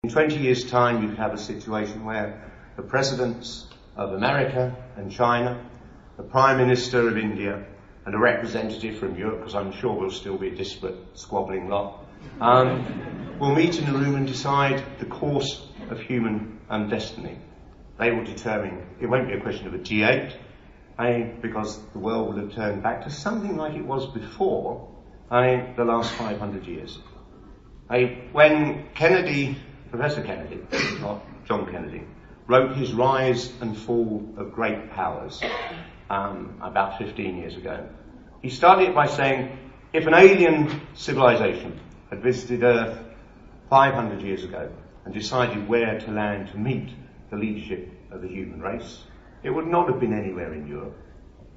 In 20 years' time, you could have a situation where the presidents of America and China, the Prime Minister of India, and a representative from Europe, because I'm sure we'll still be a disparate, squabbling lot, will meet in a room and decide the course of human destiny. They will determine, it won't be a question of a G8, because the world will have turned back to something like it was before the last 500 years. When Kennedy, Professor Kennedy, not John Kennedy, wrote his Rise and Fall of Great Powers about 15 years ago, he started it by saying, if an alien civilization had visited Earth 500 years ago and decided where to land to meet the leadership of the human race, it would not have been anywhere in Europe.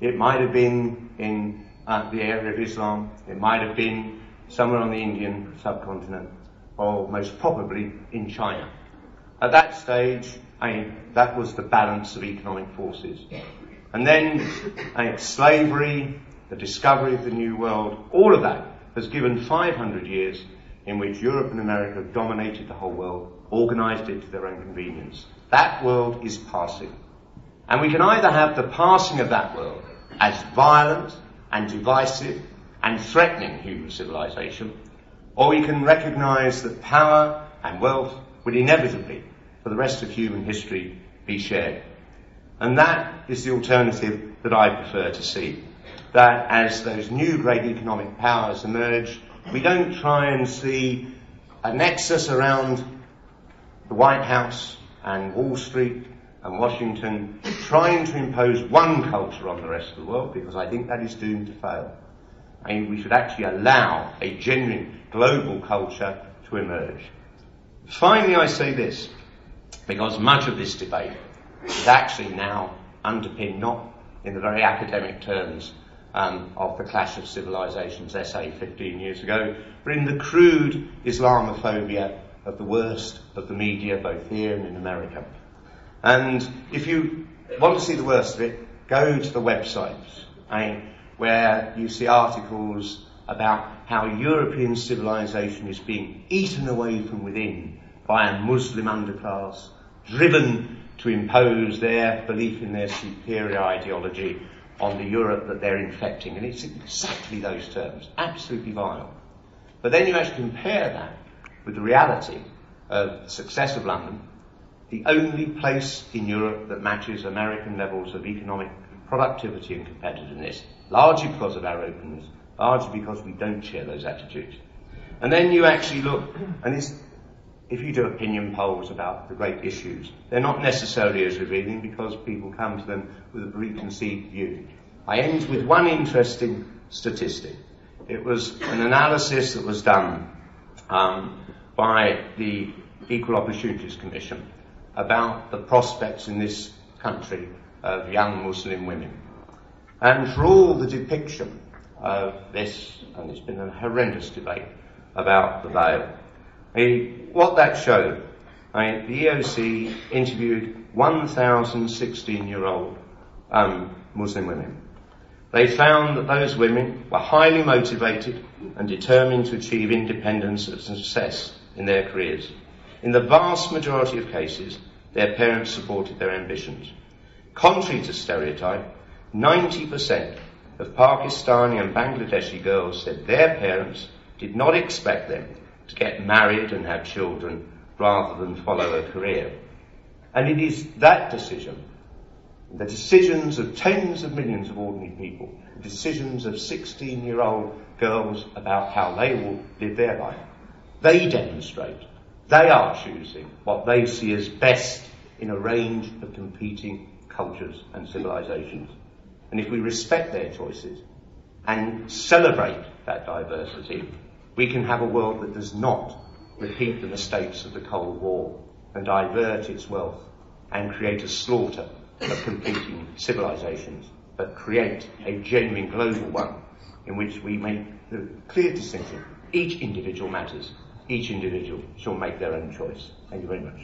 It might have been in the area of Islam, it might have been somewhere on the Indian subcontinent, or most probably in China. At that stage, that was the balance of economic forces. And then slavery, the discovery of the New World, all of that has given 500 years in which Europe and America have dominated the whole world, organised it to their own convenience. That world is passing. And we can either have the passing of that world as violent and divisive and threatening human civilization, or we can recognise that power and wealth would inevitably, for the rest of human history, be shared. And that is the alternative that I prefer to see. That as those new great economic powers emerge, we don't try and see a nexus around the White House and Wall Street and Washington trying to impose one culture on the rest of the world, because I think that is doomed to fail. We should actually allow a genuine global culture to emerge. Finally, I say this, because much of this debate is actually now underpinned not in the very academic terms of the Clash of Civilizations essay 15 years ago, but in the crude Islamophobia of the worst of the media, both here and in America. And if you want to see the worst of it, go to the websites, where you see articles about how European civilization is being eaten away from within by a Muslim underclass, driven to impose their belief in their superior ideology on the Europe that they're infecting. And it's exactly those terms, absolutely vile. But then you actually compare that with the reality of the success of London, the only place in Europe that matches American levels of economic productivity and competitiveness, largely because of our openness, largely because we don't share those attitudes. And then you actually look, and if you do opinion polls about the great issues, they're not necessarily as revealing because people come to them with a preconceived view. I end with one interesting statistic. It was an analysis that was done by the Equal Opportunities Commission about the prospects in this country of young Muslim women. And for all the depiction of this, and it's been a horrendous debate about the veil, what that showed, the EOC interviewed 1,000 16-year-old Muslim women. They found that those women were highly motivated and determined to achieve independence and success in their careers. In the vast majority of cases, their parents supported their ambitions. Contrary to stereotype, 90% of Pakistani and Bangladeshi girls said their parents did not expect them to get married and have children rather than follow a career. And it is that decision, the decisions of tens of millions of ordinary people, the decisions of 16-year-old girls about how they will live their life, they demonstrate, they are choosing what they see as best in a range of competing cultures and civilizations. And if we respect their choices and celebrate that diversity, we can have a world that does not repeat the mistakes of the Cold War and divert its wealth and create a slaughter of competing civilizations, but create a genuine global one in which we make the clear distinction. Each individual matters. Each individual shall make their own choice. Thank you very much.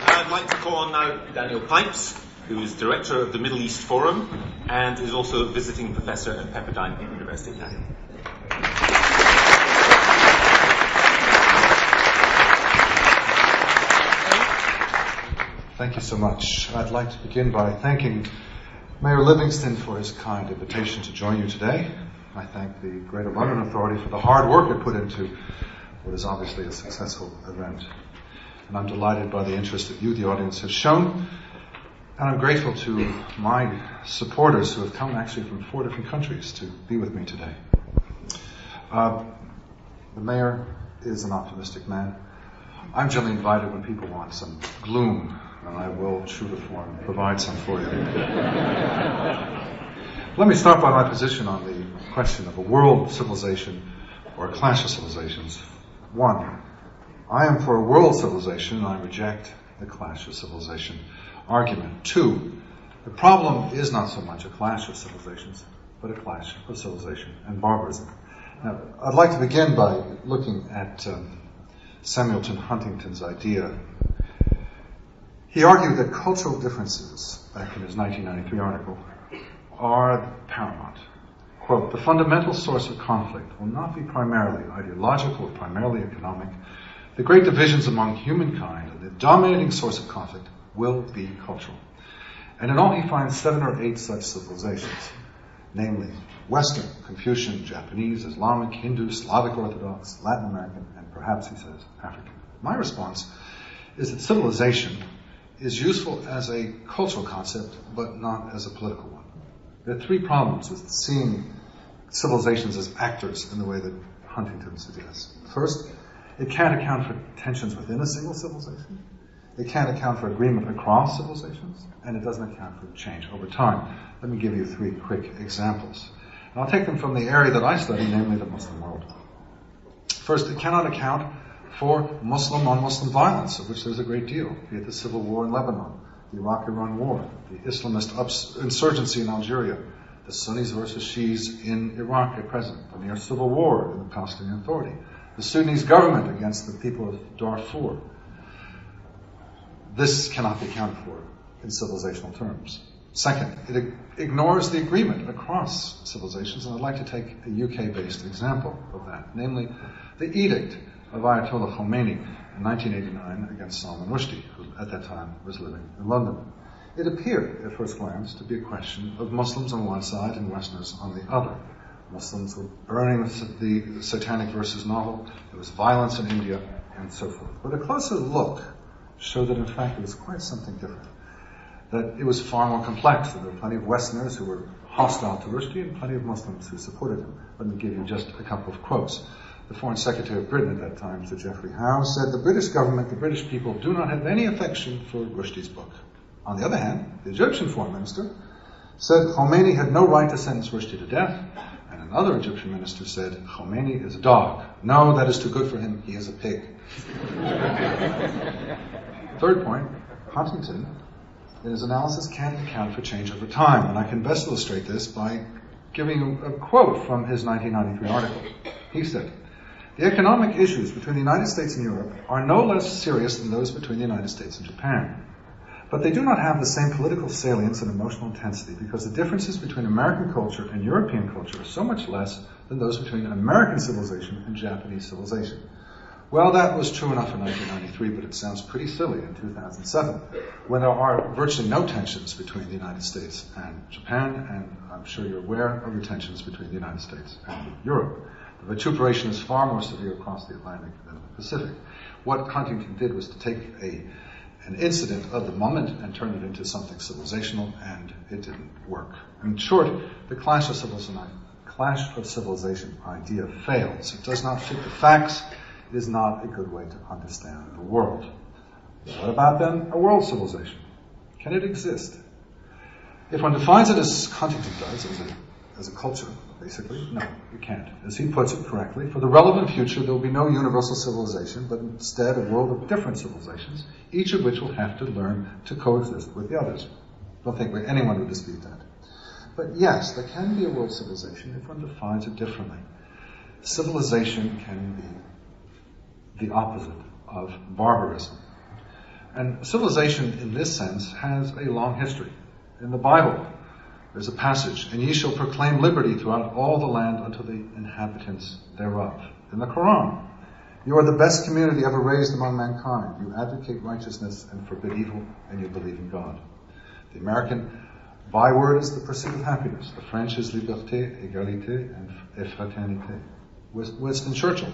I'd like to call on now Daniel Pipes, who is director of the Middle East Forum and is also a visiting professor at Pepperdine University. Thank you so much. I'd like to begin by thanking Mayor Livingston for his kind invitation to join you today. I thank the Greater London Authority for the hard work it put into what is obviously a successful event. And I'm delighted by the interest that you, the audience, have shown. And I'm grateful to my supporters who have come actually from 4 different countries to be with me today. The mayor is an optimistic man. I'm generally invited when people want some gloom, and I will, true to form, provide some for you. Let me start by my position on the question of a world civilization or a clash of civilizations. 1, I am for a world civilization, and I reject the clash of civilization argument. 2, the problem is not so much a clash of civilizations, but a clash of civilization and barbarism. Now, I'd like to begin by looking at Samuelton Huntington's idea. He argued that cultural differences, back in his 1993 article, are paramount. Quote, the fundamental source of conflict will not be primarily ideological or primarily economic. The great divisions among humankind and the dominating source of conflict will be cultural. And in all he finds 7 or 8 such civilizations, namely Western, Confucian, Japanese, Islamic, Hindu, Slavic Orthodox, Latin American, and perhaps, he says, African. My response is that civilization is useful as a cultural concept, but not as a political one. There are 3 problems with seeing civilizations as actors in the way that Huntington suggests. First, it can't account for tensions within a single civilization. It can't account for agreement across civilizations, and it doesn't account for change over time. Let me give you 3 quick examples. And I'll take them from the area that I study, namely the Muslim world. First, it cannot account for Muslim-on-Muslim violence, of which there's a great deal, be it the civil war in Lebanon, the Iraq-Iran war, the Islamist insurgency in Algeria, the Sunnis versus Shias in Iraq at present, the near civil war in the Palestinian Authority, the Sudanese government against the people of Darfur. This cannot be accounted for in civilizational terms. Second, it ignores the agreement across civilizations, and I'd like to take a UK-based example of that, namely the edict of Ayatollah Khomeini in 1989 against Salman Rushdie, who at that time was living in London. It appeared, at first glance, to be a question of Muslims on one side and Westerners on the other. Muslims were burning the Satanic Verses novel, there was violence in India, and so forth. But a closer look showed that, in fact, it was quite something different. That it was far more complex. There were plenty of Westerners who were hostile to Rushdie and plenty of Muslims who supported him. Let me give you just a couple of quotes. The Foreign Secretary of Britain at that time, Sir Geoffrey Howe, said, the British government, the British people do not have any affection for Rushdie's book. On the other hand, the Egyptian Foreign Minister said Khomeini had no right to sentence Rushdie to death, and another Egyptian minister said, Khomeini is a dog. No, that is too good for him. He is a pig. Third point, Huntington, in his analysis, can't account for change over time, and I can best illustrate this by giving you a quote from his 1993 article. He said, the economic issues between the United States and Europe are no less serious than those between the United States and Japan. But they do not have the same political salience and emotional intensity because the differences between American culture and European culture are so much less than those between American civilization and Japanese civilization. Well, that was true enough in 1993, but it sounds pretty silly in 2007, when there are virtually no tensions between the United States and Japan, and I'm sure you're aware of the tensions between the United States and Europe. The vituperation is far more severe across the Atlantic than the Pacific. What Huntington did was to take an incident of the moment and turn it into something civilizational, and it didn't work. In short, the clash of civilization idea fails. It does not fit the facts. It is not a good way to understand the world. What about then a world civilization? Can it exist? If one defines it as Huntington does, as a culture, basically, no, it can't. As he puts it correctly, for the relevant future there will be no universal civilization, but instead a world of different civilizations, each of which will have to learn to coexist with the others. I don't think anyone would dispute that. But yes, there can be a world civilization if one defines it differently. Civilization can be the opposite of barbarism. And civilization, in this sense, has a long history. In the Bible, there's a passage, "And ye shall proclaim liberty throughout all the land unto the inhabitants thereof." In the Quran, "You are the best community ever raised among mankind. You advocate righteousness and forbid evil, and you believe in God." The American byword is the pursuit of happiness. The French is liberté, égalité, and fraternité. Winston Churchill,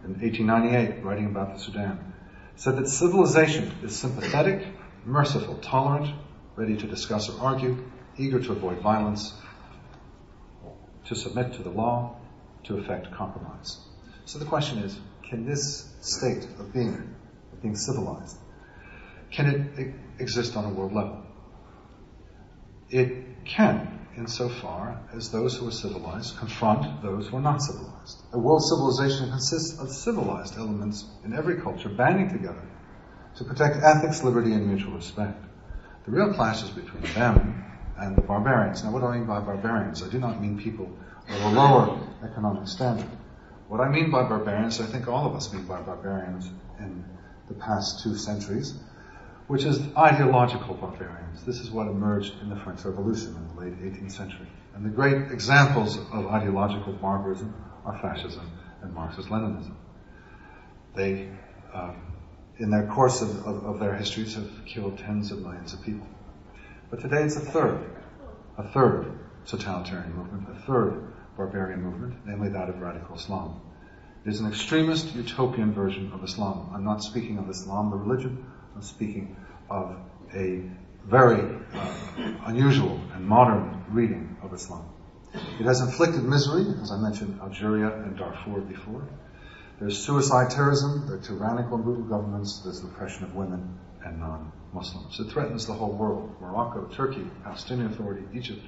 in 1898, writing about the Sudan, said that civilization is sympathetic, merciful, tolerant, ready to discuss or argue, eager to avoid violence, to submit to the law, to effect compromise. So the question is, can this state of being civilized, can it exist on a world level? It can, insofar as those who are civilized confront those who are not civilized. A world civilization consists of civilized elements in every culture banding together to protect ethics, liberty, and mutual respect. The real clash is between them and the barbarians. Now, what do I mean by barbarians? I do not mean people of a lower economic standard. What I mean by barbarians, I think all of us mean by barbarians in the past 2 centuries, which is ideological barbarians. This is what emerged in the French Revolution in the late 18th century. And the great examples of ideological barbarism are fascism and Marxist-Leninism. They, in their course of their histories, have killed tens of millions of people. But today it's a third totalitarian movement, a third barbarian movement, namely that of radical Islam. It is an extremist, utopian version of Islam. I'm not speaking of Islam, the religion. I'm speaking of a very unusual and modern reading of Islam. It has inflicted misery, as I mentioned Algeria and Darfur before. There's suicide terrorism, there are tyrannical and brutal governments, there's the oppression of women and non-Muslims. It threatens the whole world. Morocco, Turkey, Palestinian Authority, Egypt,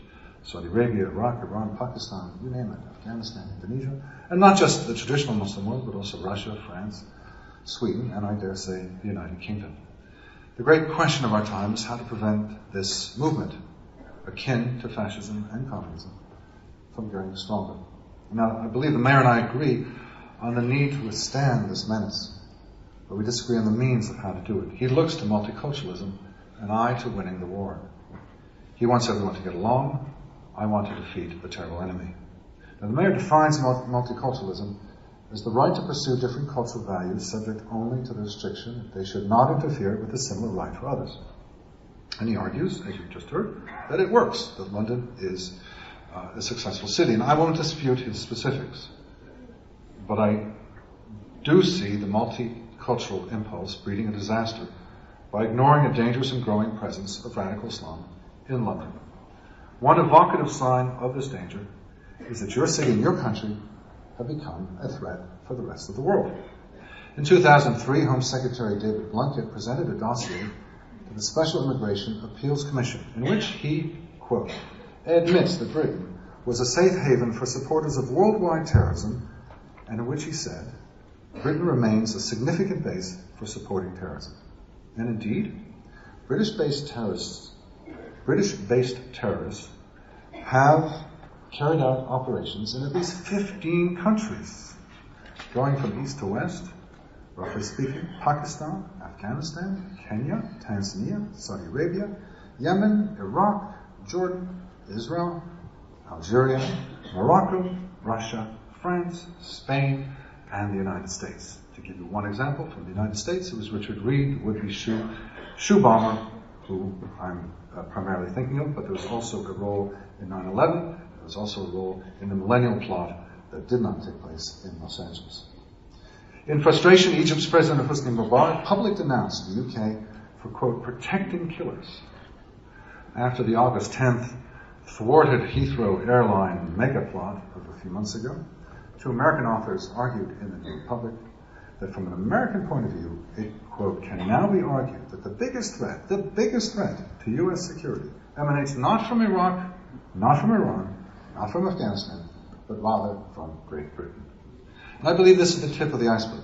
Saudi Arabia, Iraq, Iran, Pakistan, you name it, Afghanistan, Indonesia, and not just the traditional Muslim world, but also Russia, France, Sweden, and I dare say the United Kingdom. The great question of our time is how to prevent this movement, akin to fascism and communism, from growing stronger. Now, I believe the mayor and I agree on the need to withstand this menace, but we disagree on the means of how to do it. He looks to multiculturalism, and I to winning the war. He wants everyone to get along. I want to defeat the terrible enemy. Now, the mayor defines multiculturalism as the right to pursue different cultural values subject only to the restriction that they should not interfere with a similar right for others. And he argues, as you've just heard, that it works, that London is a successful city. And I won't dispute his specifics, but I do see the multicultural impulse breeding a disaster by ignoring a dangerous and growing presence of radical Islam in London. One evocative sign of this danger is that your city and your country have become a threat for the rest of the world. In 2003, Home Secretary David Blunkett presented a dossier to the Special Immigration Appeals Commission, in which he, quote, admits that Britain was a safe haven for supporters of worldwide terrorism, and in which he said, Britain remains a significant base for supporting terrorism. And indeed, British-based terrorists have carried out operations in at least 15 countries, going from east to west, roughly speaking, Pakistan, Afghanistan, Kenya, Tanzania, Saudi Arabia, Yemen, Iraq, Jordan, Israel, Algeria, Morocco, Russia, France, Spain, and the United States. To give you one example, from the United States, it was Richard Reed, the would-be shoe bomber, who I'm primarily thinking of, but there was also a role in 9/11. There was also a role in the Millennium Plot that did not take place in Los Angeles. In frustration, Egypt's President Hosni Mubarak publicly denounced the UK for, quote, protecting killers after the August 10th thwarted Heathrow airline mega plot of a few months ago. 2 American authors argued in the New Republic that from an American point of view, it, quote, can now be argued that the biggest threat to U.S. security emanates not from Iraq, not from Iran, not from Afghanistan, but rather from Great Britain. And I believe this is the tip of the iceberg.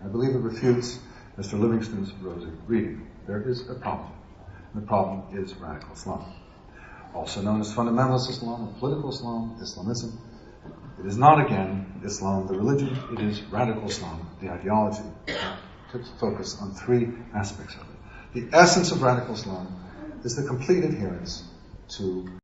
I believe it refutes Mr. Livingston's rosy reading. There is a problem, and the problem is radical Islam, also known as fundamentalist Islam, or political Islam, Islamism. It is not, again, Islam, the religion, it is radical Islam, the ideology, to focus on 3 aspects of it. The essence of radical Islam is the complete adherence to